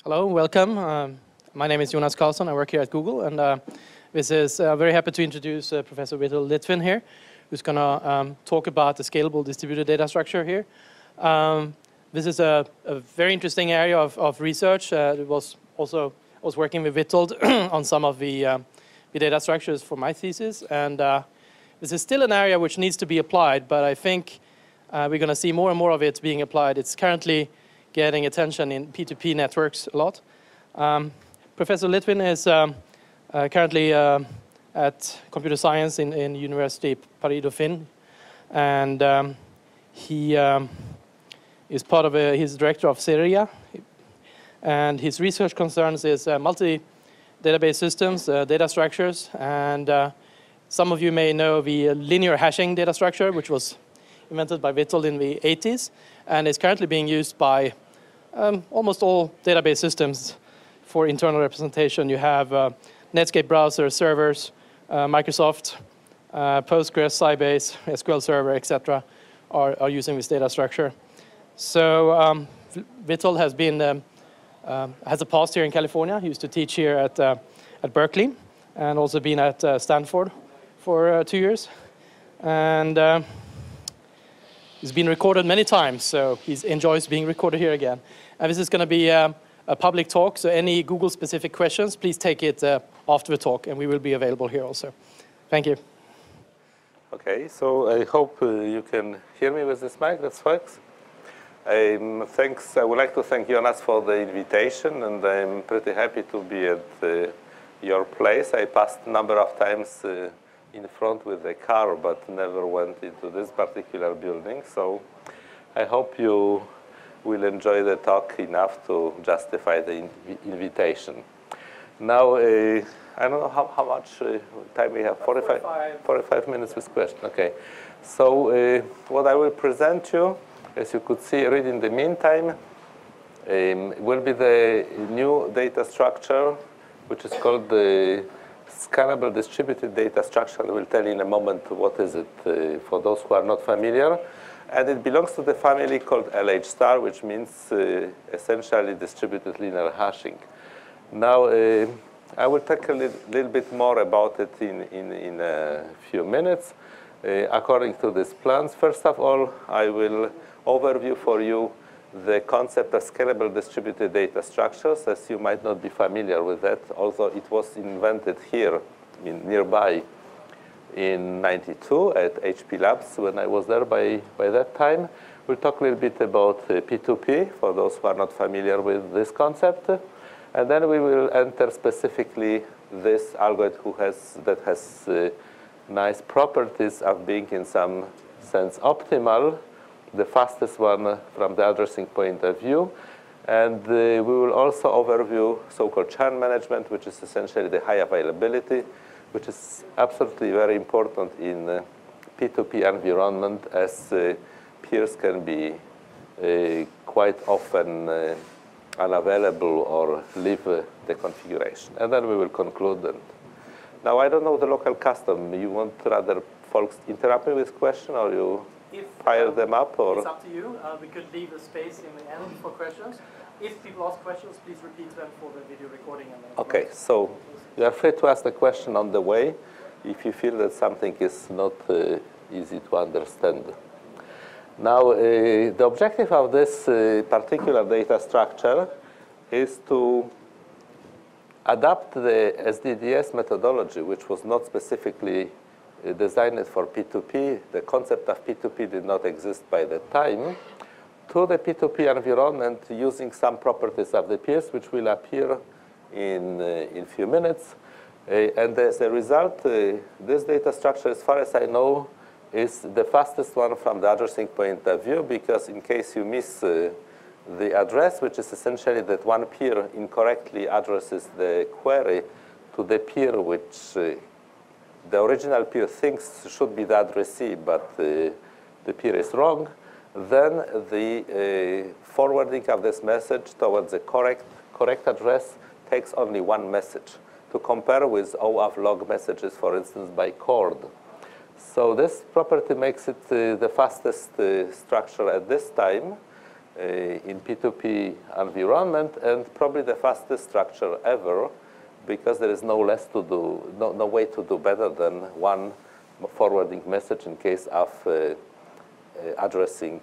Hello, welcome. My name is Jonas Karlsson. I work here at Google, and this is very happy to introduce Professor Vital Litvin here, who's going to talk about the Scalable Distributed Data Structure here. This is a very interesting area of research. I was working with Vital on some of the data structures for my thesis, and this is still an area which needs to be applied, but I think we're going to see more and more of it being applied. It's currently getting attention in P2P networks a lot. Professor Litvin is currently at computer science in University Paris, and he is part of he's director of Syria, and his research concerns is multi-database systems, data structures, and some of you may know the linear hashing data structure, which was invented by Vital in the 80s, and is currently being used by almost all database systems for internal representation. You have Netscape browser, servers, Microsoft, Postgres, Sybase, SQL Server, etc. are using this data structure. So Vital has been has a past here in California. He used to teach here at Berkeley, and also been at Stanford for 2 years. And he's been recorded many times, so he enjoys being recorded here again. And this is going to be a public talk, so any Google-specific questions, please take it after the talk, and we will be available here also. Thank you. Okay, so I hope you can hear me with this mic. That works. Thanks. I would like to thank Jonas for the invitation, and I'm pretty happy to be at your place. I passed a number of times in front with the car, but never went into this particular building. So I hope you will enjoy the talk enough to justify the invitation. Now, I don't know how much time we have. 45 minutes with question. Okay. So what I will present you, as you could see, read in the meantime, will be the new data structure, which is called the Scalable Distributed Data Structure. I will tell you in a moment what is it for those who are not familiar. And it belongs to the family called LH star, which means essentially distributed linear hashing. Now, I will talk a little bit more about it in a few minutes, according to these plans. First of all, I will overview for you the concept of scalable distributed data structures, as you might not be familiar with that, although it was invented here nearby in '92 at HP Labs when I was there by that time. We'll talk a little bit about P2P for those who are not familiar with this concept. And then we will enter specifically this algorithm that has nice properties of being in some sense optimal, the fastest one from the addressing point of view. And we will also overview so-called churn management, which is essentially the high availability, which is absolutely very important in P2P environment, as peers can be quite often unavailable or leave the configuration. And then we will conclude. And now, I don't know the local custom. You want rather folks interrupt me with question, or you fire them up? Or? It's up to you. We could leave a space in the end for questions. If people ask questions, please repeat them for the video recording. And then OK, so you are free to ask the question on the way if you feel that something is not easy to understand. Now, the objective of this particular data structure is to adapt the SDDS methodology, which was not specifically designed for P2P. The concept of P2P did not exist by that time, to the P2P environment using some properties of the peers, which will appear in a few minutes. And as a result, this data structure, as far as I know, is the fastest one from the addressing point of view, because in case you miss the address, which is essentially that one peer incorrectly addresses the query to the peer which the original peer thinks should be the addressee, but the peer is wrong, then the forwarding of this message towards the correct address takes only one message, to compare with O of log messages, for instance, by chord. So this property makes it the fastest structure at this time. in P2P environment, and probably the fastest structure ever, because there is no way to do better than one forwarding message in case of addressing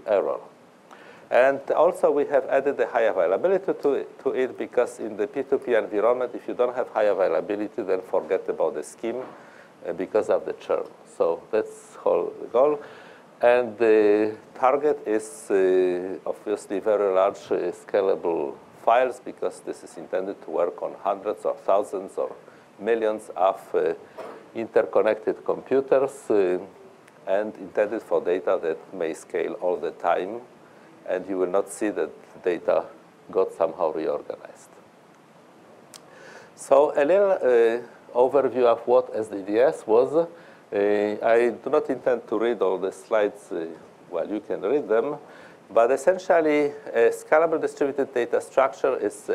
error. And also we have added the high availability to it, because in the P2P environment, if you don't have high availability, then forget about the scheme because of the churn. So that's whole goal. And the target is obviously very large scalable files, because this is intended to work on hundreds or thousands or millions of interconnected computers and intended for data that may scale all the time. And you will not see that data got somehow reorganized. So a little overview of what SDDS was. I do not intend to read all the slides. Well, you can read them. But essentially, a scalable distributed data structure is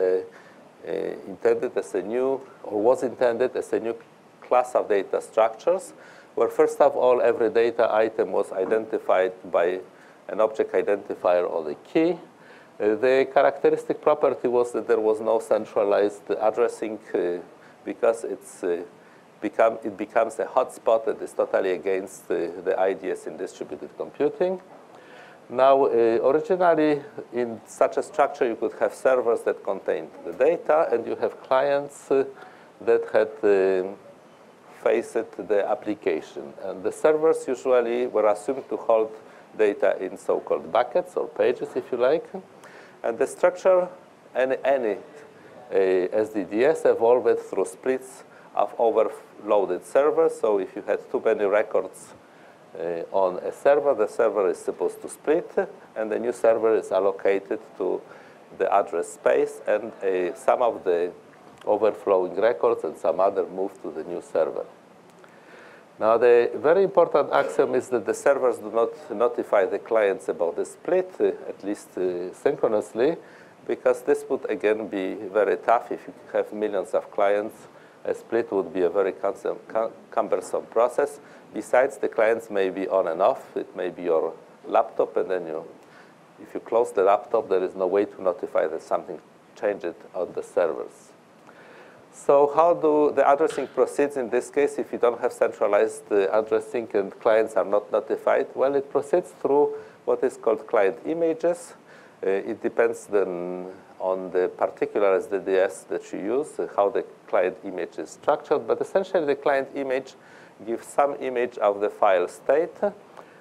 intended as a new, or was intended as a new class of data structures, where first of all, every data item was identified by an object identifier or the key. The characteristic property was that there was no centralized addressing, because it becomes a hotspot that is totally against the ideas in distributed computing. Now, originally, in such a structure, you could have servers that contained the data, and you have clients that had faced the application. And the servers usually were assumed to hold data in so-called buckets or pages, if you like. And the structure, any SDDS, evolved through splits of overloaded servers. So if you had too many records on a server, the server is supposed to split, and the new server is allocated to the address space, and some of the overflowing records and some other move to the new server. Now, the very important axiom is that the servers do not notify the clients about the split, at least synchronously, because this would, again, be very tough. If you have millions of clients, a split would be a very cumbersome process. Besides, the clients may be on and off. It may be your laptop, and then if you close the laptop, there is no way to notify that something changed on the servers. So how do the addressing proceeds in this case if you don't have centralized addressing and clients are not notified? Well, it proceeds through what is called client images. It depends then on the particular SDDS that you use, how the client image is structured. But essentially, the client image gives some image of the file state.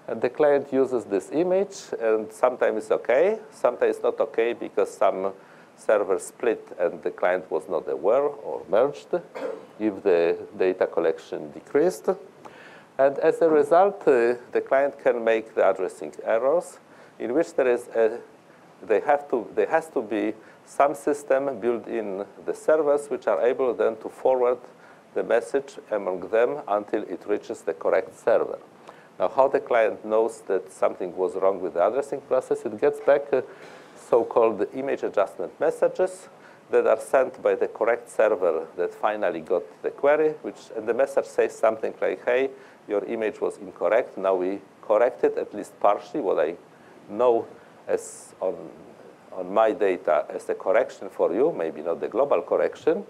And the client uses this image. And sometimes it's OK. Sometimes it's not OK because some server split and the client was not aware or merged if the data collection decreased. And as a result, the client can make the addressing errors, in which there has to be some system built in the servers which are able then to forward the message among them until it reaches the correct server. Now, how the client knows that something was wrong with the addressing process, it gets back so-called image adjustment messages that are sent by the correct server that finally got the query, and the message says something like, hey, your image was incorrect. Now we corrected at least partially what I know as on my data as a correction for you, maybe not the global correction.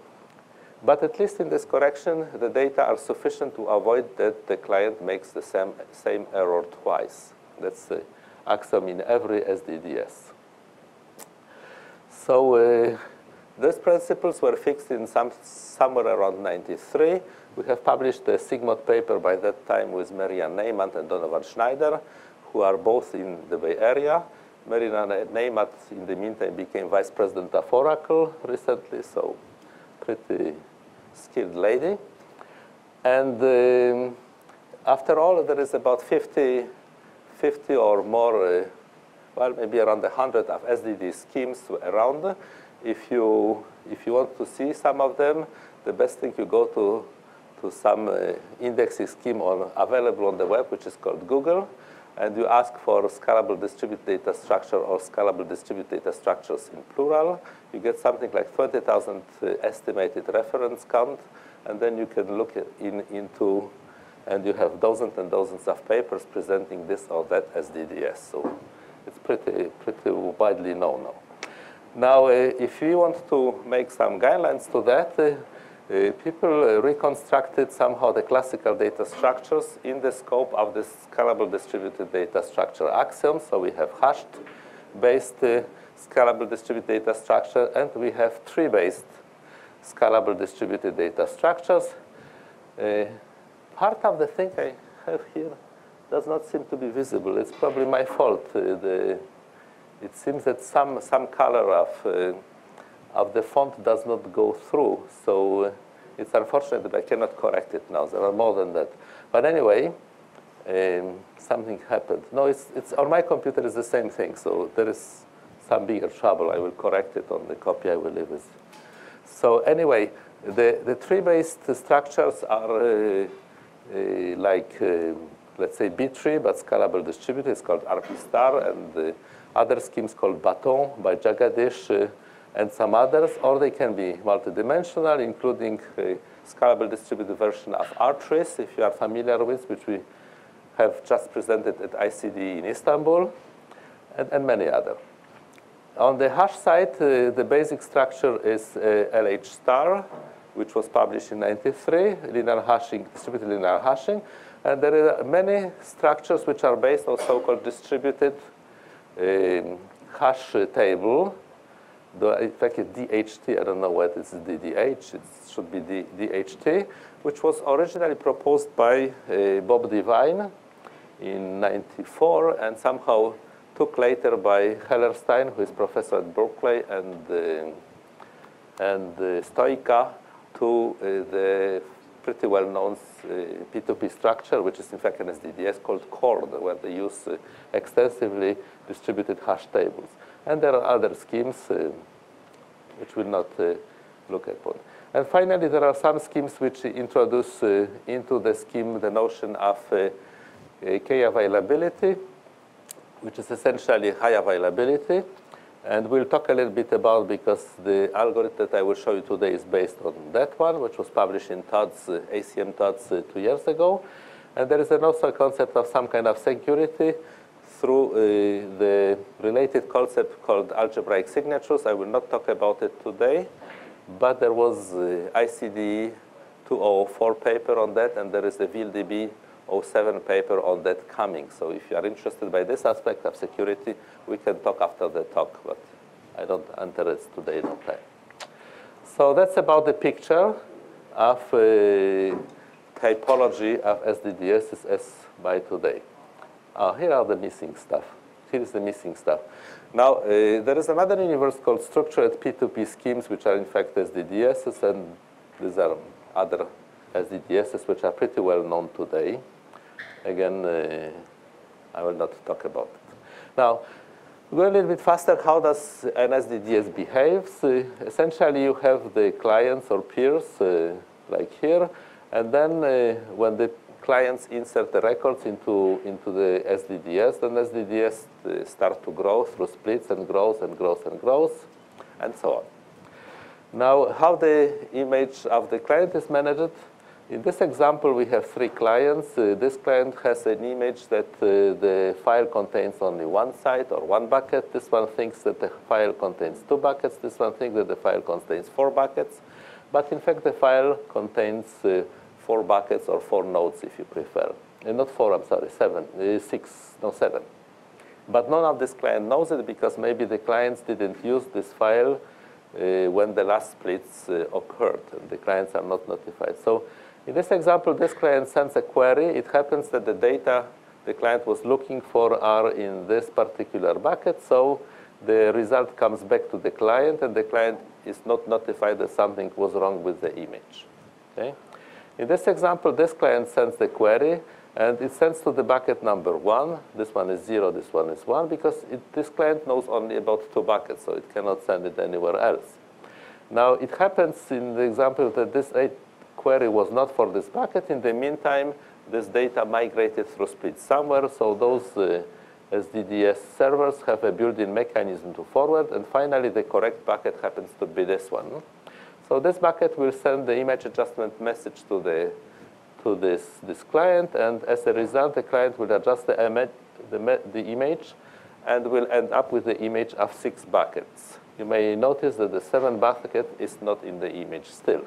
But at least in this correction, the data are sufficient to avoid that the client makes the same error twice. That's the axiom in every SDDS. So these principles were fixed in somewhere around 93. We have published a SIGMOD paper by that time with Marianne Neymat and Donovan Schneider, who are both in the Bay Area. Marianne Neymat, in the meantime, became vice president of Oracle recently, so pretty skilled lady. And after all, there is about 50 or more well, maybe around 100 of SDD schemes around. If you want to see some of them, the best thing you go to some indexing scheme available on the web, which is called Google, and you ask for scalable distributed data structure or scalable distributed data structures in plural. You get something like 20,000 estimated reference count, and then you can look into, and you have dozens and dozens of papers presenting this or that SDDS. So It's pretty widely known now. Now, if we want to make some guidelines to that, people reconstructed somehow the classical data structures in the scope of this scalable distributed data structure axiom. So we have hashed-based scalable distributed data structure, and we have tree-based scalable distributed data structures. Part of the thing I have here does not seem to be visible. It's probably my fault. It seems that some color of the font does not go through. So it's unfortunate that I cannot correct it now. There are more than that. But anyway, something happened. No, it's on my computer is the same thing. So there is some bigger trouble. I will correct it on the copy I will leave with. So anyway, the tree-based structures are like, let's say, B-tree, but scalable distributed. It's called RP star, and the other schemes called Baton by Jagadish and some others, or they can be multidimensional, including a scalable distributed version of R-trees, if you are familiar with, which we have just presented at ICD in Istanbul, and many others. On the hash side, the basic structure is LH star, which was published in '93, linear hashing, distributed linear hashing. And there are many structures which are based on so-called distributed hash table. In fact, it's DHT. I don't know what is DDH. It should be DHT, which was originally proposed by Bob Devine in '94, and somehow took later by Hellerstein, who is professor at Berkeley, and Stoika, to the pretty well-known P2P structure, which is in fact an SDDS called CORD, where they use extensively distributed hash tables. And there are other schemes which we'll not look at. And finally, there are some schemes which introduce into the scheme the notion of K availability, which is essentially high availability. And we'll talk a little bit about, because the algorithm that I will show you today is based on that one, which was published in Todd's, ACM Todd's 2 years ago. And there is also a concept of some kind of security through the related concept called algebraic signatures. I will not talk about it today, but there was ICD 2004 paper on that, and there is a VLDB 07 paper on that coming. So if you are interested by this aspect of security, we can talk after the talk, but I don't enter it today, no time. So that's about the picture of typology of SDDS as by today. Here are the missing stuff. Here is the missing stuff. Now, there is another universe called structured P2P schemes, which are in fact SDDSs, and these are other SDDSs, which are pretty well known today. Again, I will not talk about it. Now, go a little bit faster. How does an SDDS behaves? Essentially, you have the clients or peers, like here, and then when the clients insert the records into the SDDS, then SDDS start to grow through splits and grows and grows and grows, and so on. Now, how the image of the client is managed? In this example, we have 3 clients. This client has an image that the file contains only one side or one bucket. This one thinks that the file contains 2 buckets. This one thinks that the file contains 4 buckets. But in fact, the file contains 4 buckets or 4 nodes, if you prefer. Not 4, I'm sorry, 7. But none of this client knows it, because maybe the clients didn't use this file when the last splits occurred, and the clients are not notified. So in this example, this client sends a query. It happens that the data the client was looking for are in this particular bucket. So the result comes back to the client, and the client is not notified that something was wrong with the image. Okay? In this example, this client sends the query, and it sends to the bucket number 1. This one is 0, this one is 1, because this client knows only about 2 buckets, so it cannot send it anywhere else. Now, it happens in the example that this query was not for this bucket. In the meantime, this data migrated through splits somewhere, so those SDDS servers have a built-in mechanism to forward, and finally, the correct bucket happens to be this one. So this bucket will send the image adjustment message to this client, and as a result, the client will adjust the image and we'll end up with the image of 6 buckets. You may notice that the 7th bucket is not in the image still.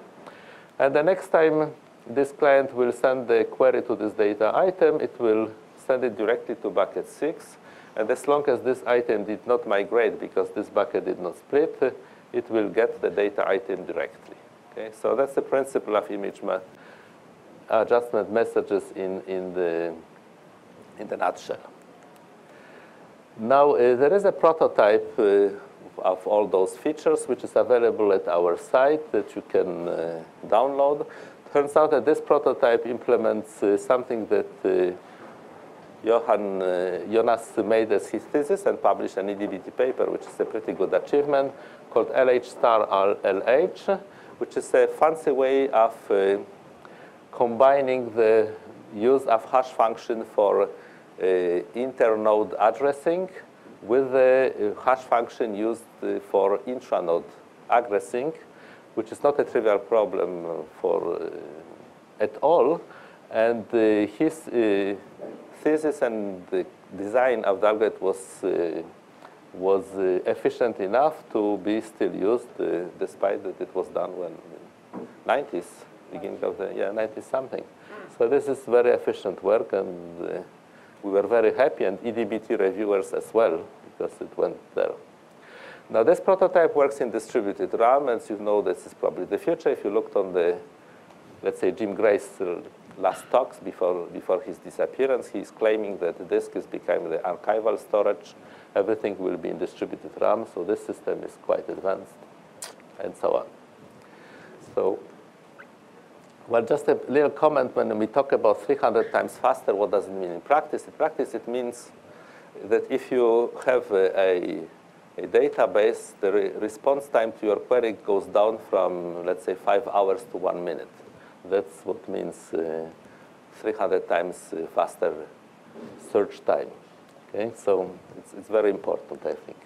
And the next time this client will send the query to this data item, it will send it directly to bucket 6. And as long as this item did not migrate because this bucket did not split, it will get the data item directly. Okay? So that's the principle of image adjustment messages in the nutshell. Now, there is a prototype of all those features, which is available at our site that you can download. Turns out that this prototype implements something that Jonas made as his thesis and published an EDBT paper, which is a pretty good achievement, called LH star LH, which is a fancy way of combining the use of hash function for internode addressing with the hash function used for intranode addressing, which is not a trivial problem at all. And his thesis and the design of the algorithm was efficient enough to be still used, despite that it was done when 90s, beginning of the 90s something. So this is very efficient work, and we were very happy, and EDBT reviewers as well, because it went there. Now this prototype works in distributed RAM, as you know, this is probably the future. If you looked on the, let's say, Jim Gray's last talks before his disappearance, he's claiming that the disk is becoming the archival storage. Everything will be in distributed RAM, so this system is quite advanced, and so on. So, well, just a little comment when we talk about 300 times faster, what does it mean in practice? In practice, it means that if you have a database, the response time to your query goes down from, let's say, 5 hours to 1 minute. That's what means 300 times faster search time. Okay, so it's very important, I think.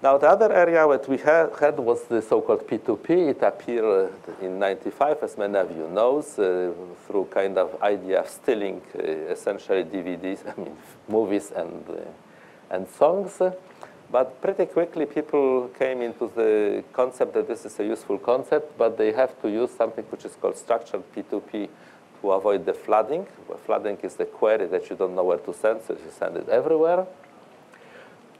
Now, the other area that we had was the so-called P2P. It appeared in '95, as many of you know, through kind of idea of stealing essentially DVDs, movies and songs. But pretty quickly, people came into the concept that this is a useful concept, but they have to use something which is called structured P2P to avoid the flooding. Flooding is the query that you don't know where to send, so you send it everywhere.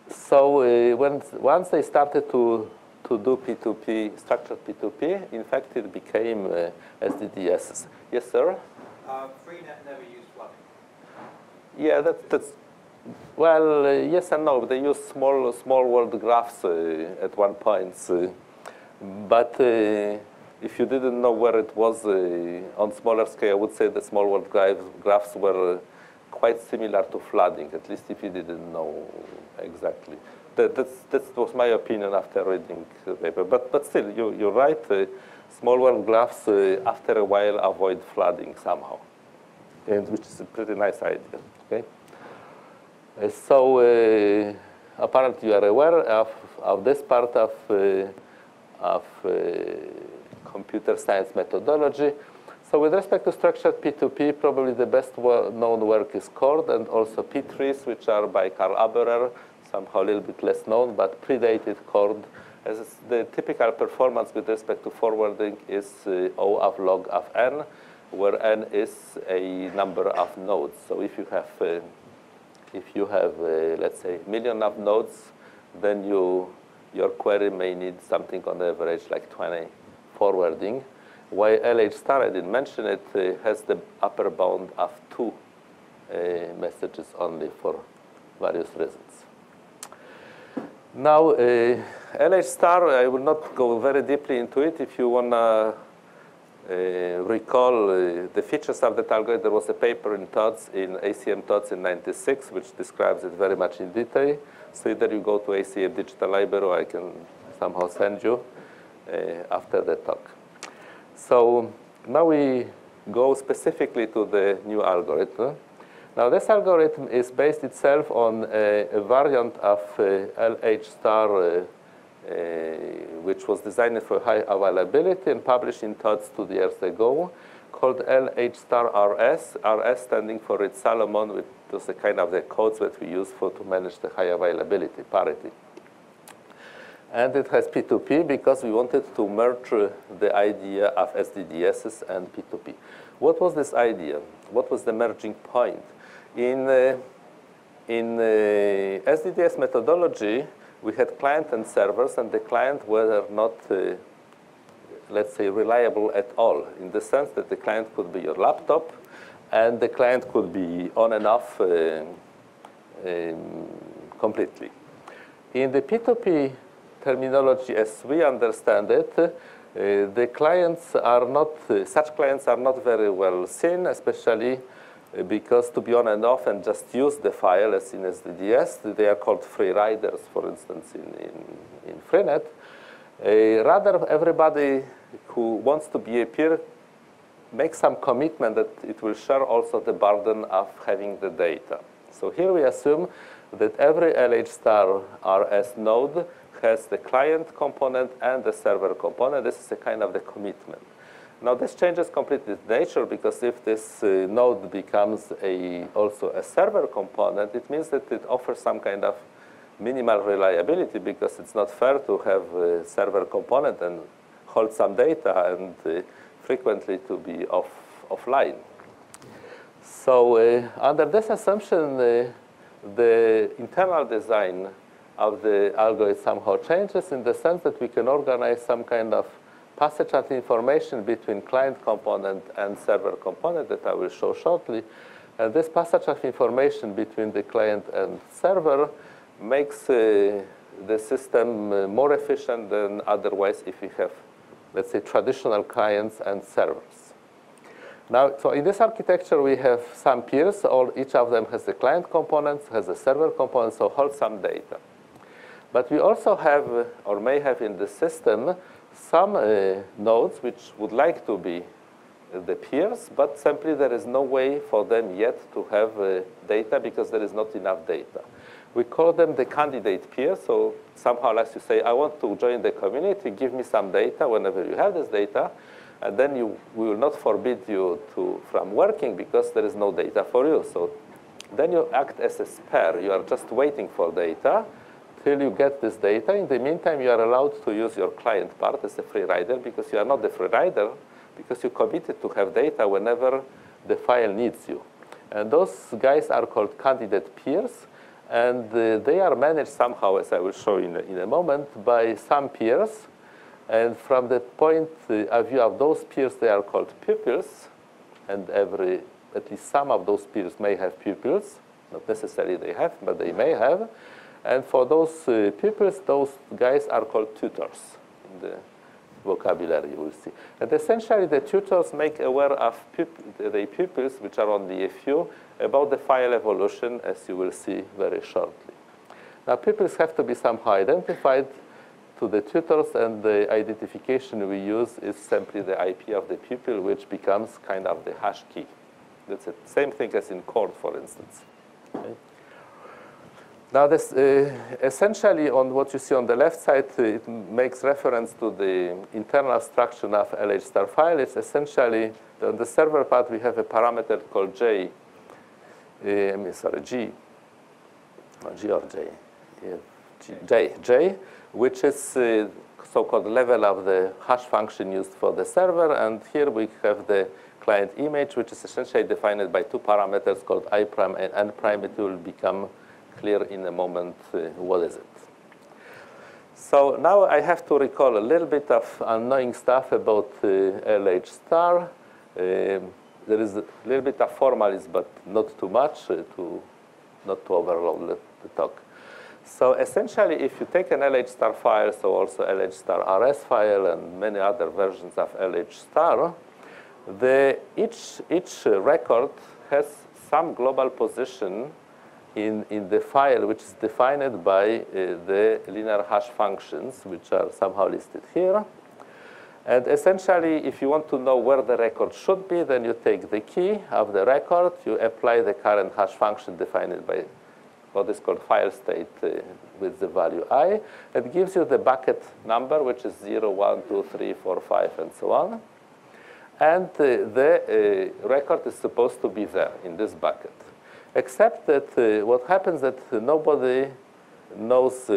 So once they started to do P2P, structured P2P, in fact, it became SDDS. Yes, sir? Freenet never used flooding. Yeah, that's well, yes and no. They use small world graphs at one point. But if you didn't know where it was on smaller scale, I would say the small world graphs were quite similar to flooding, at least if you didn't know exactly. That was my opinion after reading the paper. But still, you're right. Small world graphs, after a while, avoid flooding somehow, and which is a pretty nice idea. Okay. So apparently you are aware of this part of computer science methodology. So with respect to structured P2P, probably the best known work is CORD, and also P-trees, which are by Karl Aberer, somehow a little bit less known, but predated CORD. As the typical performance with respect to forwarding is O of log of n, where n is a number of nodes. So if you have, let's say, 1 million of nodes, then your query may need something on average like 20 forwarding. While LH star, I didn't mention it, has the upper bound of 2 messages only for various reasons. Now, LH star, I will not go very deeply into it. If you want to recall the features of that algorithm, there was a paper in TODS, in ACM TODS in '96, which describes it very much in detail. So either you go to ACM Digital Library, or I can somehow send you after the talk. So now we go specifically to the new algorithm. Now this algorithm is based itself on a variant of LH star, which was designed for high availability and published in TODS 2 years ago, called LH RS, RS standing for Reed Salomon, which was the kind of the codes that we use to manage the high availability, parity. And it has P2P because we wanted to merge the idea of SDDSs and P2P. What was this idea? What was the merging point? In SDDS methodology, we had client and servers, and the client were not, let's say, reliable at all, in the sense that the client could be your laptop, and the client could be on and off completely. In the P2P terminology, as we understand it, the clients are not, such clients are not very well seen, especially because to be on and off and just use the file as in SDDS, they are called free riders, for instance, in Freenet. Rather, everybody who wants to be a peer makes some commitment that it will share also the burden of having the data. So here we assume that every LH RS node has the client component and the server component. This is a kind of the commitment. Now, this changes completely the nature, because if this node becomes also a server component, it means that it offers some kind of minimal reliability, because it's not fair to have a server component and hold some data and frequently to be offline. So under this assumption, the internal design of the algorithm somehow changes, in the sense that we can organize some kind of passage of information between client component and server component that I will show shortly. And this passage of information between the client and server makes the system more efficient than otherwise if we have, let's say, traditional clients and servers. Now, so in this architecture, we have some peers. Each of them has the client components, has a server component, so holds some data. But we also have, or may have in the system, some nodes which would like to be the peers, but simply there is no way for them yet to have data, because there is not enough data. We call them the candidate peers. So somehow, like you say, I want to join the community, give me some data whenever you have this data, and then we will not forbid you from working, because there is no data for you. So then you act as a spare. You are just waiting for data till you get this data. In the meantime, you are allowed to use your client part as a free rider, because you are not the free rider, because you committed to have data whenever the file needs you. And those guys are called candidate peers, and they are managed somehow, as I will show in a moment, by some peers. And from the point of view of those peers, they are called pupils, and at least some of those peers may have pupils. Not necessarily they have, but they may have. And for those pupils, those guys are called tutors in the vocabulary, you will see. And essentially, the tutors make aware of the pupils, which are only a few, about the file evolution, as you will see very shortly. Now, pupils have to be somehow identified to the tutors, and the identification we use is simply the IP of the pupil, which becomes kind of the hash key. That's the same thing as in Cord, for instance. Okay. Now, this essentially on what you see on the left side, it makes reference to the internal structure of LH star file. It's essentially, on the server part, we have a parameter called G, which is so-called level of the hash function used for the server. And here we have the client image, which is essentially defined by two parameters called I prime and N prime. It will become clear in a moment what is it. So now I have to recall a little bit of unknowing stuff about LH star. There is a little bit of formalism, but not too much, not to overload the talk. So essentially, if you take an LH star file, so also LH star RS file and many other versions of LH star, each record has some global position in the file, which is defined by the linear hash functions, which are somehow listed here. And essentially, if you want to know where the record should be, then you take the key of the record, you apply the current hash function defined by what is called file state with the value I. It gives you the bucket number, which is 0, 1, 2, 3, 4, 5, and so on. and the record is supposed to be there in this bucket. Except that what happens that nobody knows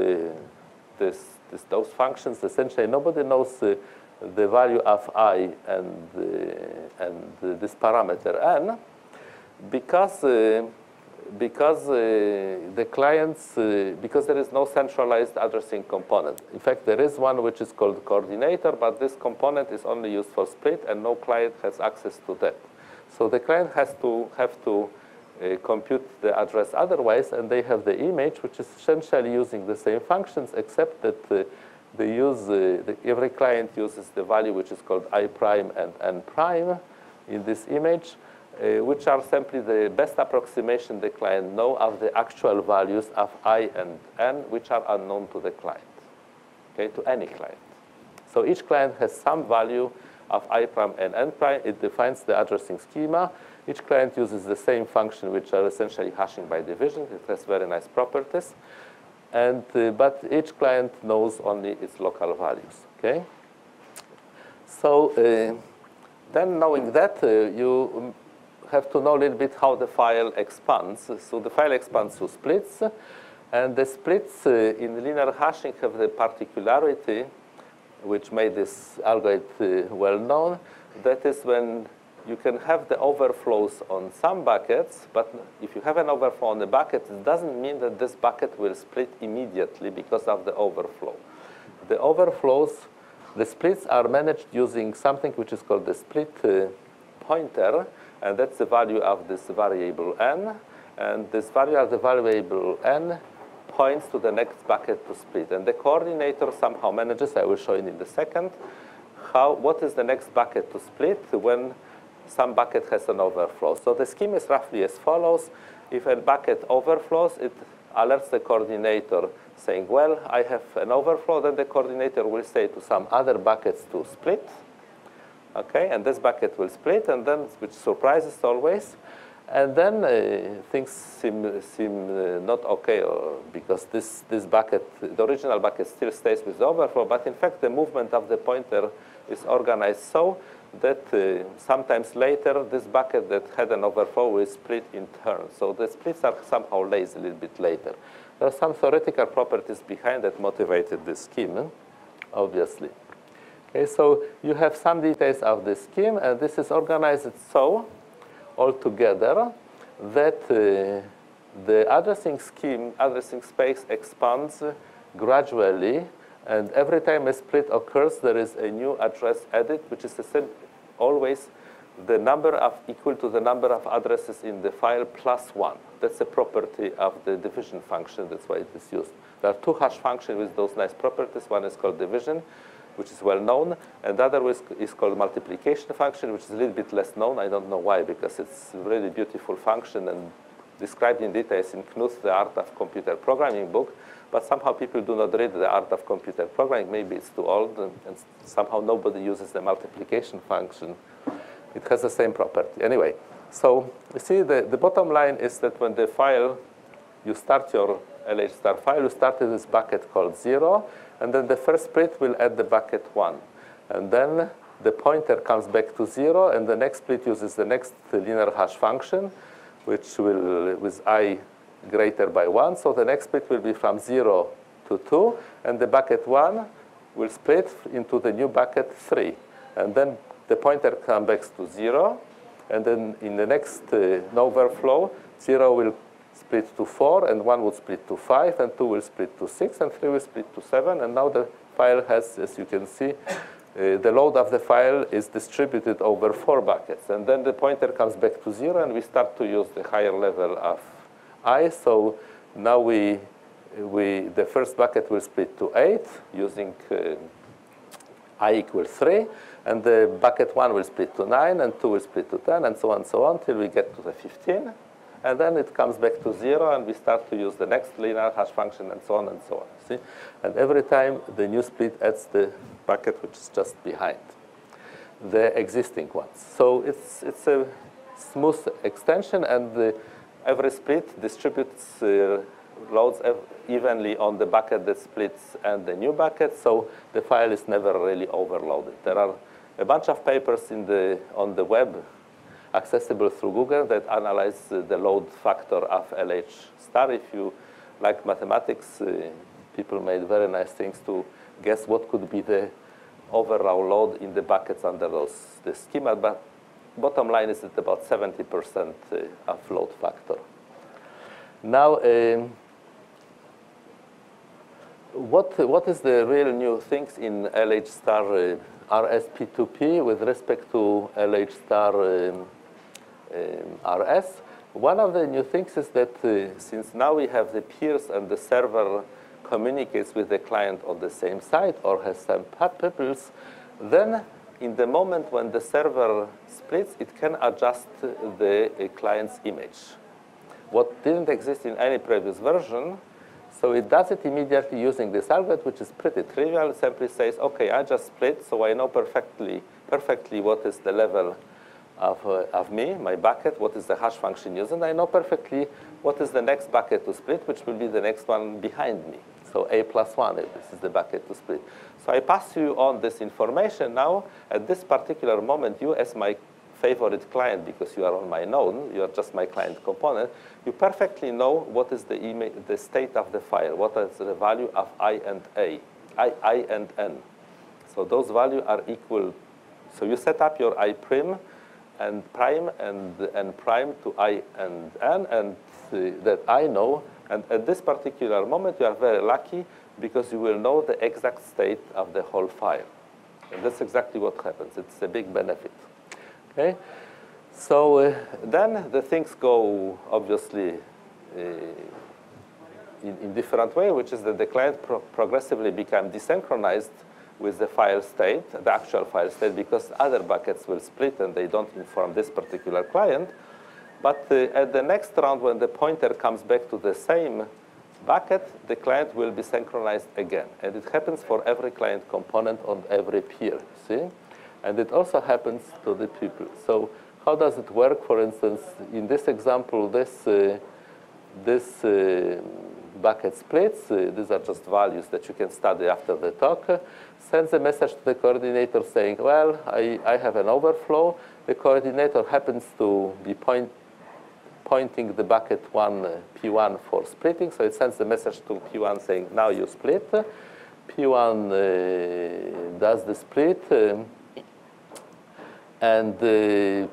those functions. Essentially, nobody knows the value of I and this parameter n, because the clients, because there is no centralized addressing component. In fact, there is one which is called coordinator, but this component is only used for split, and no client has access to that. So the client has to compute the address otherwise, and they have the image, which is essentially using the same functions, except that every client uses the value which is called I prime and n prime in this image, which are simply the best approximation the client know of the actual values of I and n, which are unknown to the client, okay, to any client. So each client has some value of I prime and n prime. It defines the addressing schema. Each client uses the same function, which are essentially hashing by division. It has very nice properties. And, but each client knows only its local values, okay? So then knowing that, you have to know a little bit how the file expands. So the file expands to splits. And the splits in linear hashing have the particularity, which made this algorithm well known. That is when you can have the overflows on some buckets, but if you have an overflow on the bucket, it doesn't mean that this bucket will split immediately because of the overflow. The overflows, the splits are managed using something which is called the split pointer, and that's the value of this variable n. And this value of the variable n points to the next bucket to split. And the coordinator somehow manages, I will show you in a second, what is the next bucket to split when some bucket has an overflow. So the scheme is roughly as follows. If a bucket overflows, it alerts the coordinator saying, well, I have an overflow. Then the coordinator will say to some other buckets to split. Okay, and this bucket will split, and then, which surprises always. And then things seem not okay, because this bucket, the original bucket still stays with the overflow, but in fact the movement of the pointer is organized so that sometimes later this bucket that had an overflow will split in turn. So the splits are somehow lazy a little bit later. There are some theoretical properties behind that motivated this scheme, obviously. Okay, so you have some details of the scheme, and this is organized so altogether that the addressing space expands gradually, and every time a split occurs, there is a new address added, which is always the number equal to the number of addresses in the file plus 1. That's a property of the division function. That's why it is used. There are two hash functions with those nice properties. One is called division, which is well known, and the other is called multiplication function, which is a little bit less known. I don't know why, because it's a really beautiful function and described in details in Knuth, the Art of Computer Programming book. But somehow people do not read the Art of Computer Programming. Maybe it's too old, and somehow nobody uses the multiplication function. It has the same property. Anyway, so you see the bottom line is that when the file, you start your LH star file, you start with this bucket called 0, and then the first split will add the bucket 1. And then the pointer comes back to 0, and the next split uses the next linear hash function, which will, with I greater by 1. So the next split will be from 0 to 2, and the bucket 1 will split into the new bucket 3. And then the pointer comes back to 0, and then in the next overflow, 0 will split to 4, and 1 will split to 5, and 2 will split to 6, and 3 will split to 7. And now the file has, as you can see, the load of the file is distributed over 4 buckets. And then the pointer comes back to 0, and we start to use the higher level of I. So now the first bucket will split to 8 using I equals 3. And the bucket 1 will split to 9, and 2 will split to 10, and so on, till we get to the 15. And then it comes back to 0, and we start to use the next linear hash function, and so on and so on. See? And every time the new split adds the bucket which is just behind the existing ones. So it's a smooth extension, and every split distributes loads evenly on the bucket that splits and the new bucket, so the file is never really overloaded. There are a bunch of papers on the web accessible through Google that analyze the load factor of LH star. If you like mathematics, people made very nice things to guess what could be the overall load in the buckets under the schema. But bottom line is that about 70% of load factor. Now, what is the real new things in LH star RSP2P with respect to LH star RS? One of the new things is that since now we have the peers and the server communicates with the client on the same side or has some pupils, then in the moment when the server splits, it can adjust the client's image. What didn't exist in any previous version, so it does it immediately using this algorithm, which is pretty trivial. It simply says, OK, I just split, so I know perfectly what is the level of me, my bucket, what is the hash function used, and I know perfectly what is the next bucket to split, which will be the next one behind me. So A plus 1, this is the bucket to split. So I pass you on this information. Now, at this particular moment, you as my favorite client, because you are on my node, you are just my client component, you perfectly know what is the state of the file, what is the value of I and N. So those values are equal. So you set up your I prime and N prime to I and N, and that I know. And at this particular moment, you are very lucky because you will know the exact state of the whole file. And that's exactly what happens. It's a big benefit. Okay? So then the things go, obviously, in different way, which is that the client progressively become desynchronized with the file state, the actual file state, because other buckets will split and they don't inform this particular client. But at the next round, when the pointer comes back to the same bucket, the client will be synchronized again. And it happens for every client component on every peer, see? And it also happens to the people. So how does it work? For instance, in this example, this bucket splits. These are just values that you can study after the talk. Sends a message to the coordinator saying, well, I have an overflow. The coordinator happens to be pointing the bucket P1 for splitting. So it sends the message to P1 saying, now you split. P1 does the split. And P1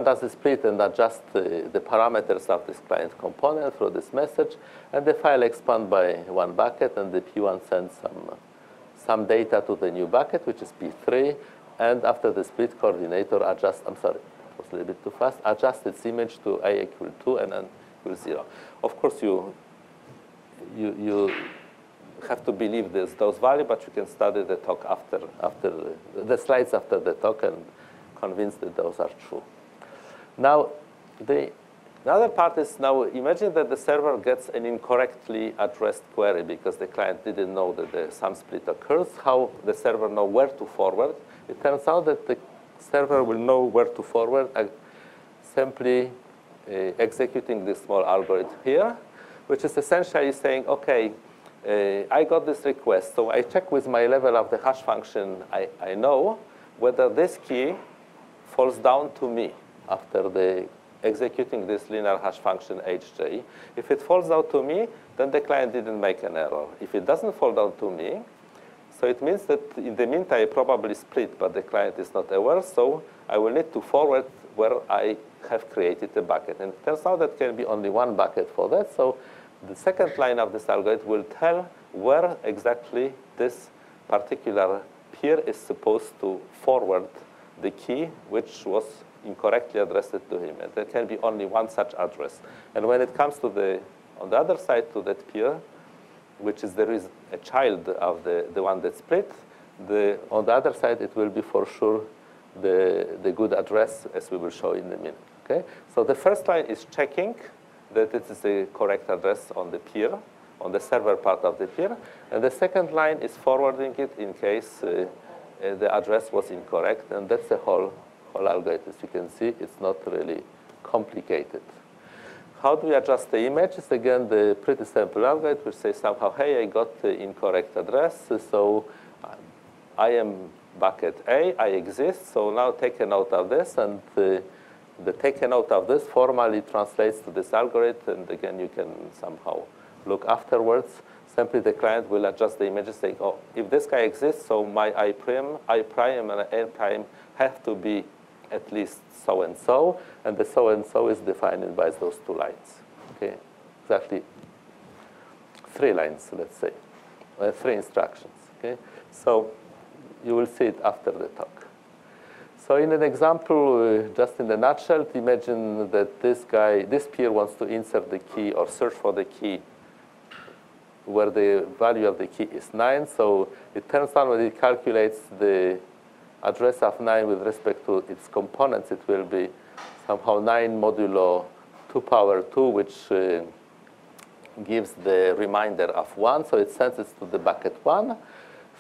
does the split and adjust the parameters of this client component through this message. And the file expands by one bucket. And the P1 sends some data to the new bucket, which is P3. And after the split, coordinator adjusts, I'm sorry, it was a little bit too fast, adjusts its image to A equal 2 and N equal 0. Of course, you have to believe those values, but you can study the talk after the slides after the talk and convince that those are true. Now, the other part is now imagine that the server gets an incorrectly addressed query because the client didn't know that some split occurs. How the server know where to forward? It turns out that the server will know where to forward simply executing this small algorithm here, which is essentially saying, OK, I got this request. So I check with my level of the hash function I know whether this key falls down to me after executing this linear hash function hj. If it falls down to me, then the client didn't make an error. If it doesn't fall down to me, so it means that in the meantime, I probably split, but the client is not aware. So I will need to forward where I have created a bucket. And it turns out that can be only one bucket for that. So the second line of this algorithm will tell where exactly this particular peer is supposed to forward the key, which was incorrectly addressed to him. And there can be only one such address. And when it comes to on the other side to that peer, which is there is a child of the one that split, on the other side, it will be for sure the good address, as we will show in a minute. Okay? So the first line is checking that it is the correct address on the peer, on the server part of the peer. And the second line is forwarding it in case the address was incorrect. And that's the whole algorithm. As you can see, it's not really complicated. How do we adjust the image? It's again the pretty simple algorithm, which says somehow, hey, I got the incorrect address. So I am bucket A, I exist. So now take a note of this, and the take a note of this formally translates to this algorithm. And again, you can somehow look afterwards. Simply the client will adjust the images, saying, oh, if this guy exists, so my I prime and N prime have to be at least so-and-so, and the so-and-so is defined by those 2 lines. Okay, exactly 3 lines, let's say, 3 instructions. Okay, so you will see it after the talk. So in an example, just in a nutshell, imagine that this peer wants to insert the key or search for the key where the value of the key is 9. So it turns out when it calculates the address of 9 with respect to its components, it will be somehow 9 modulo 2 power 2, which gives the reminder of 1. So it sends it to the bucket 1,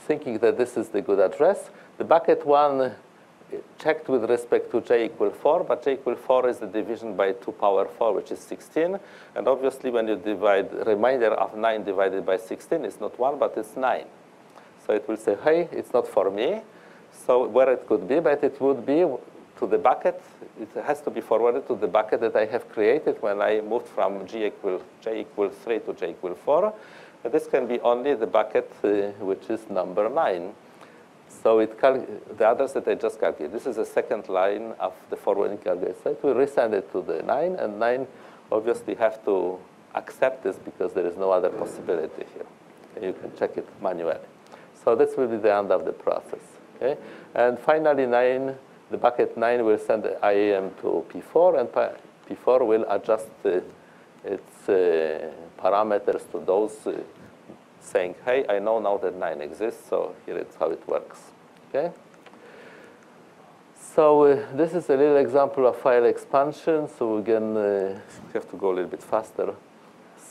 thinking that this is the good address. The bucket 1 checked with respect to j equal 4, but j equal 4 is the division by 2 power 4, which is 16. And obviously, when you divide remainder of 9 divided by 16, it's not 1, but it's 9. So it will say, hey, it's not for me. So where it could be, but it would be to the bucket. It has to be forwarded to the bucket that I have created when I moved from j equal 3 to j equal 4. And this can be only the bucket which is number 9. So the address that I just calculated, this is the second line of the forwarding algorithm. So it will resend it to the 9, and 9 obviously have to accept this because there is no other possibility here. Okay, you can check it manually. So this will be the end of the process. Okay? And finally, the bucket 9 will send the IAM to P4, and P4 will adjust its parameters to those saying, hey, I know now that 9 exists, so here is how it works. Okay? So this is a little example of file expansion. So again, we have to go a little bit faster.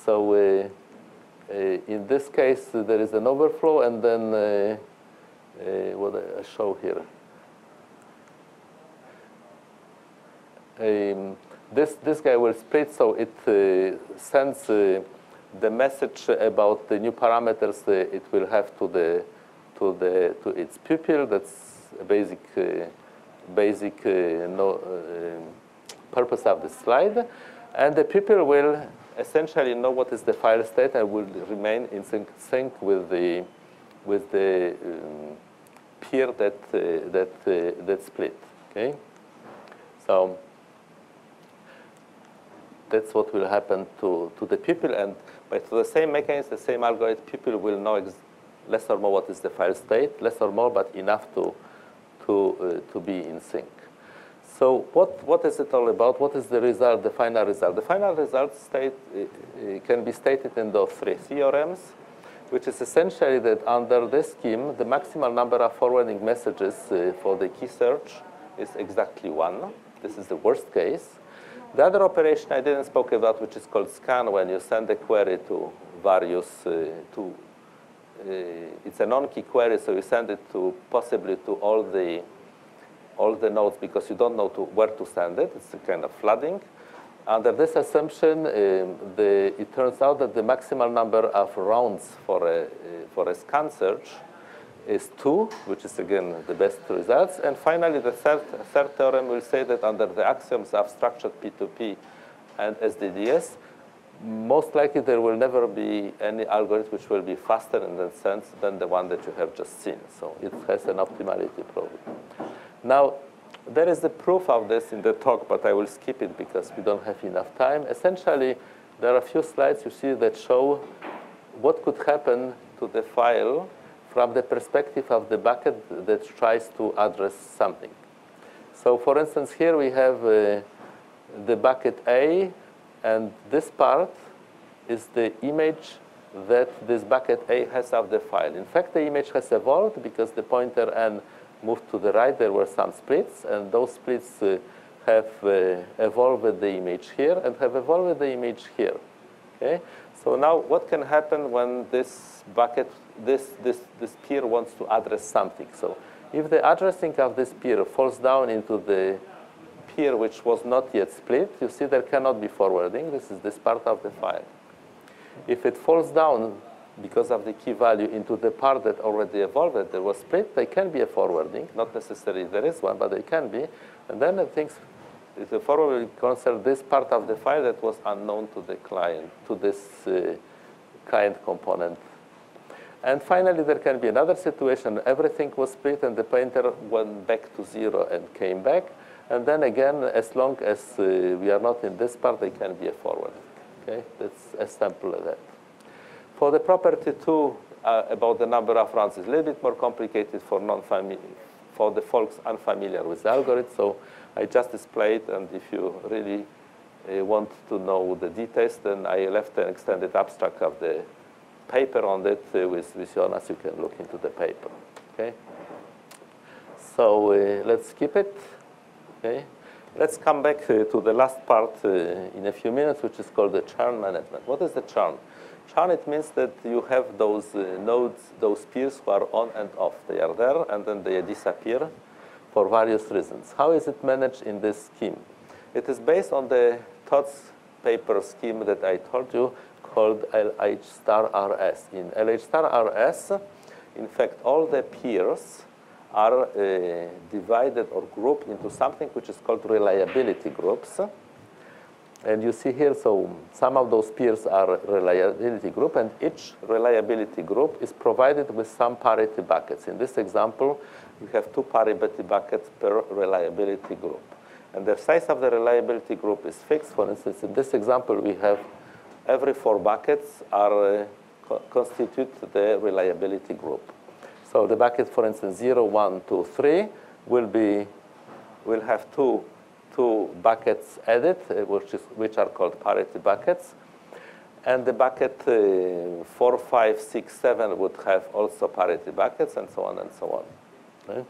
So in this case, there is an overflow, and then what I show here. This guy will split, so it sends the message about the new parameters it will have to its pupil. That's a basic purpose of the slide, and the pupil will essentially know what is the file state and will remain in sync with the peer that split. Okay, so that's what will happen to the pupil, and by the same mechanism, the same algorithm, people will know less or more what is the file state, less or more, but enough to be in sync. So what is it all about? What is the result, the final result? The final result can be stated in those 3 theorems, which is essentially that under this scheme, the maximal number of forwarding messages for the key search is exactly 1. This is the worst case. The other operation I didn't speak about, which is called scan, when you send a query to various, it's a non-key query, so you send it to possibly to all the nodes because you don't know where to send it. It's a kind of flooding. Under this assumption, it turns out that the maximal number of rounds for a scan search is 2, which is, again, the best results. And finally, the third theorem will say that under the axioms of structured P2P and SDDS, most likely there will never be any algorithm which will be faster in that sense than the one that you have just seen. So it has an optimality problem. Now, there is the proof of this in the talk, but I will skip it because we don't have enough time. Essentially, there are a few slides you see that show what could happen to the file from the perspective of the bucket that tries to address something. So for instance, here we have the bucket A, and this part is the image that this bucket A has of the file. In fact, the image has evolved because the pointer N moved to the right. There were some splits, and those splits have evolved the image here and have evolved the image here. Okay? So now what can happen when this bucket, this peer wants to address something? So if the addressing of this peer falls down into the peer which was not yet split, you see there cannot be forwarding. This is this part of the file. If it falls down because of the key value into the part that already evolved, that there was split, they can be a forwarding. Not necessarily there is one, but they can be. And then the things, the forwarding concerns this part of the file that was unknown to the client, to this client component. And finally, there can be another situation. Everything was split, and the pointer went back to 0 and came back. And then again, as long as we are not in this part, they can be a forwarding. Okay, that's as simple as that. For the property 2, about the number of runs, is a little bit more complicated for the folks unfamiliar with the algorithm. So I just displayed, and if you really want to know the details, then I left an extended abstract of the paper on it with Jonas. You can look into the paper. Okay. So let's skip it. Okay. Let's come back to the last part in a few minutes, which is called the churn management. What is the churn? Churn, it means that you have those nodes, those peers who are on and off. They are there, and then they disappear for various reasons. How is it managed in this scheme? It is based on the TOTS paper scheme that I told you, called LH RS. In LH RS, in fact, all the peers are divided or grouped into something which is called reliability groups. And you see here, so some of those peers are reliability group, and each reliability group is provided with some parity buckets. In this example, you have 2 parity buckets per reliability group. And the size of the reliability group is fixed. For instance, in this example, we have every 4 buckets are constitute the reliability group. So the bucket, for instance, 0, 1, 2, 3 will have two buckets added, which are called parity buckets. And the bucket 4, 5, 6, 7 would have also parity buckets, and so on and so on. Okay?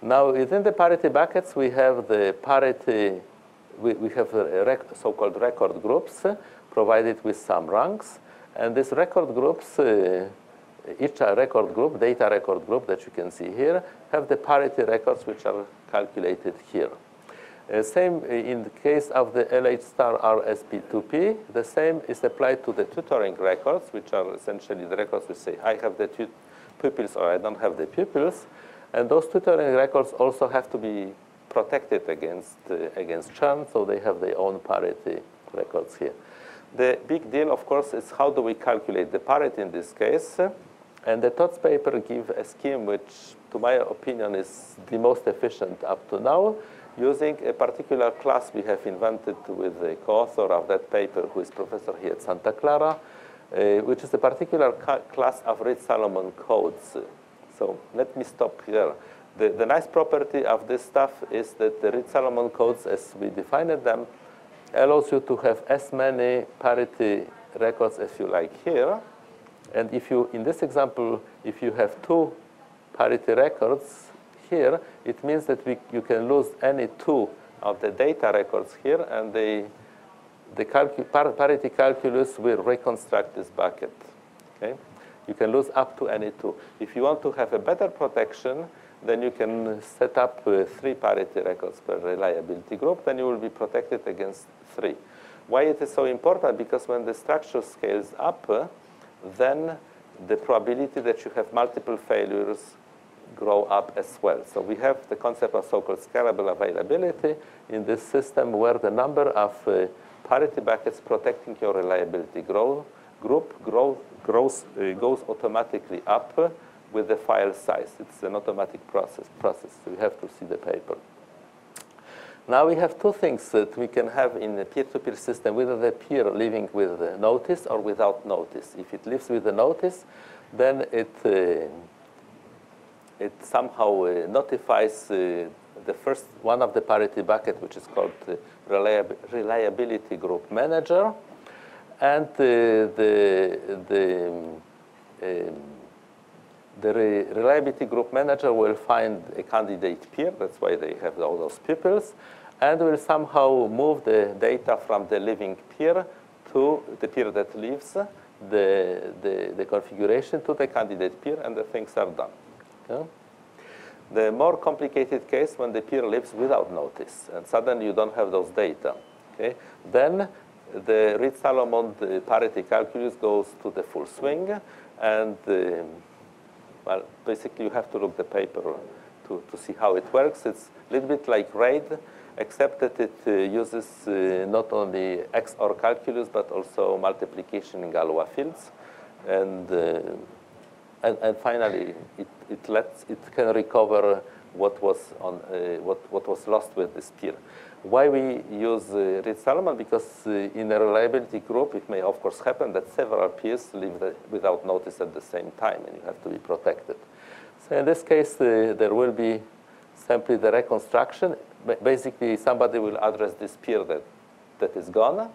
Now, within the parity buckets, we have the parity, we have so-called record groups provided with some ranks. And these record groups, each record group, data record group that you can see here, have the parity records which are calculated here. Same in the case of the LH RSP2P, the same is applied to the tutoring records, which are essentially the records which say, I have the pupils or I don't have the pupils. And those tutoring records also have to be protected against churn, so they have their own parity records here. The big deal, of course, is how do we calculate the parity in this case. And the TOTS paper gives a scheme which, to my opinion, is the most efficient up to now, using a particular class we have invented with the co-author of that paper, who is professor here at Santa Clara, which is a particular class of Reed Salomon codes. So let me stop here. The nice property of this stuff is that the Reed Salomon codes, as we defined them, allows you to have as many parity records as you like here. And if you, in this example, if you have 2 parity records here, it means that you can lose any 2 of the data records here, and the parity calculus will reconstruct this bucket. Okay? You can lose up to any 2. If you want to have a better protection, then you can set up 3 parity records per reliability group. Then you will be protected against 3. Why it is so important? Because when the structure scales up, then the probability that you have multiple failures grow up as well. So we have the concept of so-called scalable availability in this system, where the number of parity buckets protecting your reliability group goes automatically up with the file size. It's an automatic process. So you have to see the paper. Now we have 2 things that we can have in a peer-to-peer system, whether the peer living with the notice or without notice. If it lives with the notice, then it somehow notifies the first one of the parity bucket, which is called reliability group manager. And the reliability group manager will find a candidate peer. That's why they have all those pupils, and will somehow move the data from the living peer to the peer that leaves the configuration to the candidate peer, and the things are done. Okay? The more complicated case, when the peer lives without notice, and suddenly you don't have those data. Okay? Then the Reed Salomon parity calculus goes to the full swing, And well, basically, you have to look the paper to see how it works. It's a little bit like RAID, except that it uses not only XOR calculus, but also multiplication in Galois fields. And finally, it can recover what was lost with this peer. Why we use Reed Salomon? Because in a reliability group, it may of course happen that several peers leave without notice at the same time, and you have to be protected. So in this case, there will be simply the reconstruction. Basically, somebody will address this peer that is gone.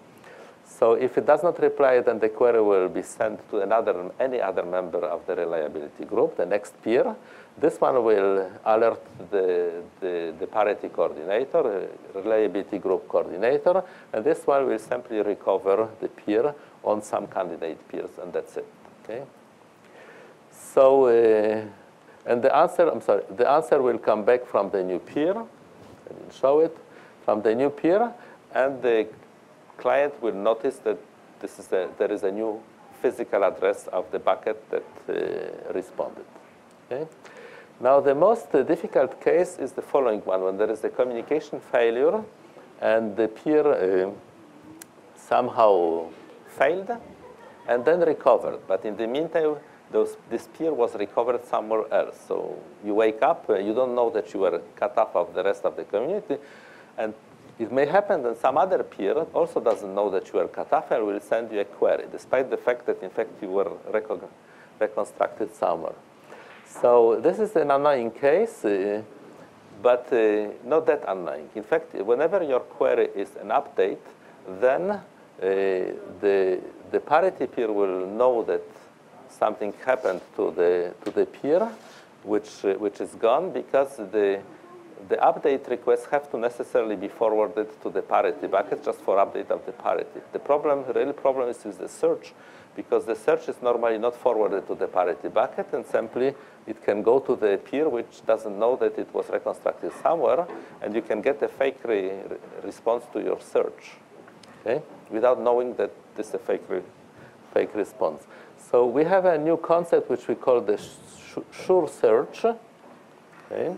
So if it does not reply, then the query will be sent to any other member of the reliability group, the next peer. This one will alert the parity coordinator, reliability group coordinator, and this one will simply recover the peer on some candidate peers, and that's it. Okay. So, and the answer will come back from the new peer. I didn't show it. From the new peer, and the client will notice that there is a new physical address of the bucket that responded. Okay? Now, the most difficult case is the following one, when there is a communication failure and the peer somehow failed and then recovered. But in the meantime, this peer was recovered somewhere else. So you wake up, you don't know that you were cut off of the rest of the community, and it may happen that some other peer also doesn't know that you are cut off and will send you a query, despite the fact that, in fact, you were reconstructed somewhere. So this is an annoying case, but not that annoying. In fact, whenever your query is an update, then the parity peer will know that something happened to the peer, which is gone, because the update requests have to necessarily be forwarded to the parity bucket just for update of the parity. The real problem is with the search, because the search is normally not forwarded to the parity bucket, and simply it can go to the peer which doesn't know that it was reconstructed somewhere, and you can get a fake response to your search, okay, without knowing that this is a fake response. So we have a new concept which we call the sure search, okay,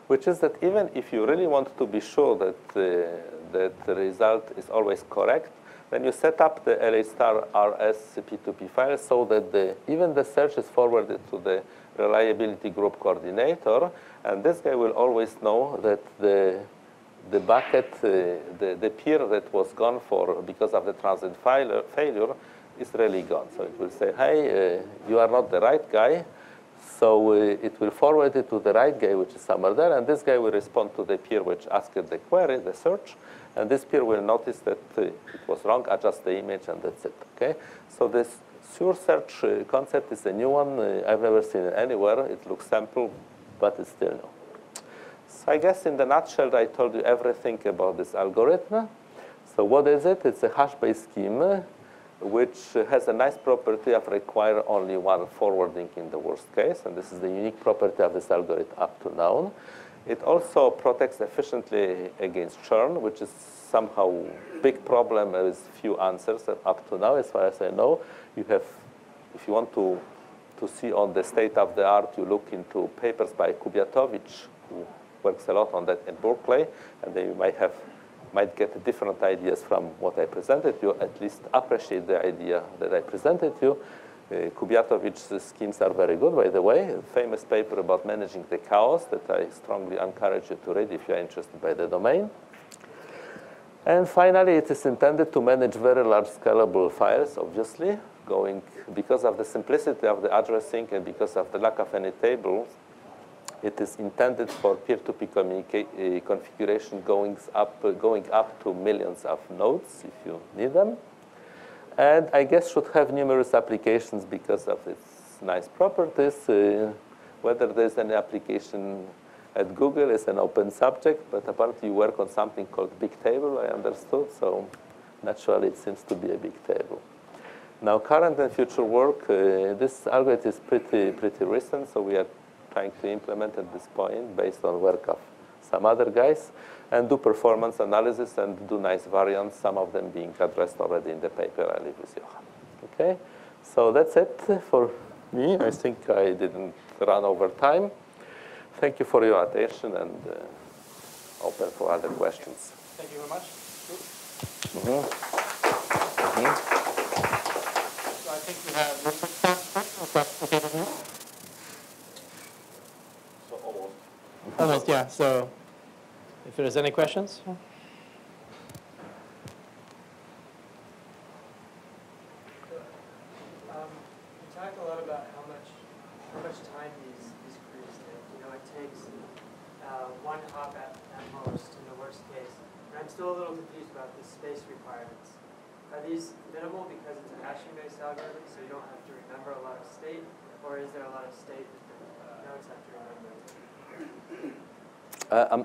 which is that even if you really want to be sure that the result is always correct, then you set up the LH RSP2P file so that even the search is forwarded to the reliability group coordinator, and this guy will always know that the bucket, the peer that was gone because of the transit failure is really gone. So it will say, hey, you are not the right guy. So it will forward it to the right guy, which is somewhere there, and this guy will respond to the peer which asked the query, the search, and this peer will notice that it was wrong, adjust the image, and that's it. Okay. So this sure search concept is a new one. I've never seen it anywhere. It looks simple, but it's still new. So I guess in the nutshell, I told you everything about this algorithm. So what is it? It's a hash-based scheme which has a nice property of require only one forwarding in the worst case, and this is the unique property of this algorithm up to now. It also protects efficiently against churn, which is somehow a big problem with few answers up to now, as far as I know. You have, if you want to see on the state of the art, you look into papers by Kubiatowicz, who works a lot on that in Berkeley, and then you might get different ideas from what I presented you, at least appreciate the idea that I presented you. Kubiatowicz's schemes are very good, by the way. A famous paper about managing the chaos that I strongly encourage you to read if you're interested by the domain. And finally, it is intended to manage very large scalable files, obviously, because of the simplicity of the addressing and because of the lack of any tables. It is intended for peer-to-peer configuration going up to millions of nodes if you need them. And I guess should have numerous applications because of its nice properties. Whether there's any application at Google is an open subject, but apparently you work on something called big table, I understood. So naturally, it seems to be a big table. Now, current and future work, this algorithm is pretty recent, so we are trying to implement at this point based on work of some other guys, and do performance analysis and do nice variants, some of them being addressed already in the paper I leave with Johan. Okay? So that's it for me. I think I didn't run over time. Thank you for your attention, and open for other questions. Thank you very much. So I think we have. So almost. Almost, yeah. So if there's any questions. You talked a lot about how much time these queries take. You know, it takes one hop at most in the worst case. And I'm still a little confused about the space requirements. Are these minimal because it's a hashing-based algorithm, so you don't have to remember a lot of state, or is there a lot of state that the nodes have to remember?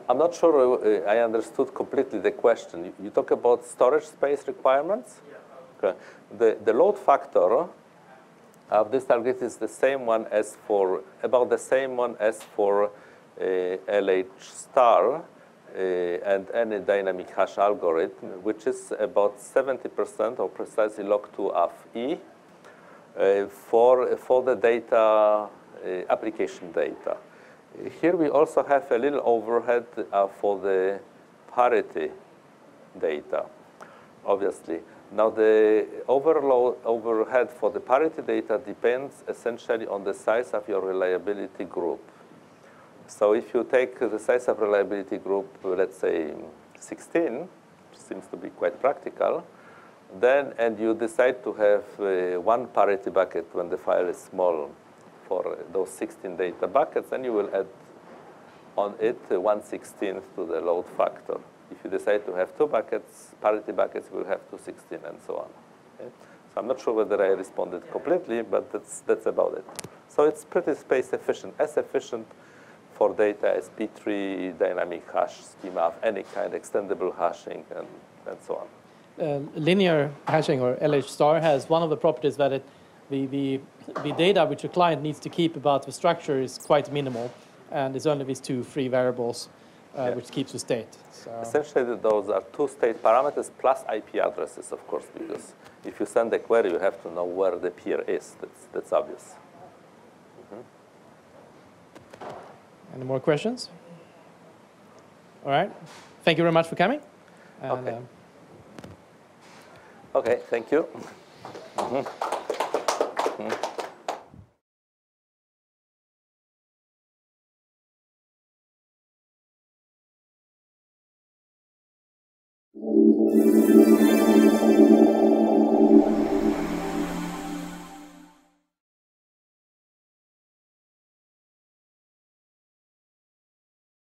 I'm not sure I understood completely the question. You talk about storage space requirements? Yeah. Okay. The load factor of this target is the same one as for, about the same one as for LH star and any dynamic hash algorithm, which is about 70% or precisely log2 of E for the data, application data. Here we also have a little overhead for the parity data, obviously. Now the overhead for the parity data depends essentially on the size of your reliability group. So if you take the size of reliability group, let's say 16, which seems to be quite practical, then, and you decide to have one parity bucket when the file is small for those 16 data buckets, then you will add on it 1/16 to the load factor. If you decide to have two buckets, parity buckets, you will have 2/16 and so on. Okay? So I'm not sure whether I responded completely, but that's about it. So it's pretty space efficient, as efficient for data as P3 dynamic hash schema of any kind, extendable hashing, and so on. Linear hashing, or LH star, has one of the properties that the data which a client needs to keep about the structure is quite minimal, and it's only these two free variables which keeps the state. So essentially, those are two state parameters plus IP addresses, of course, because if you send a query, you have to know where the peer is. That's obvious. Any more questions? All right. Thank you very much for coming. And, okay. Okay, thank you.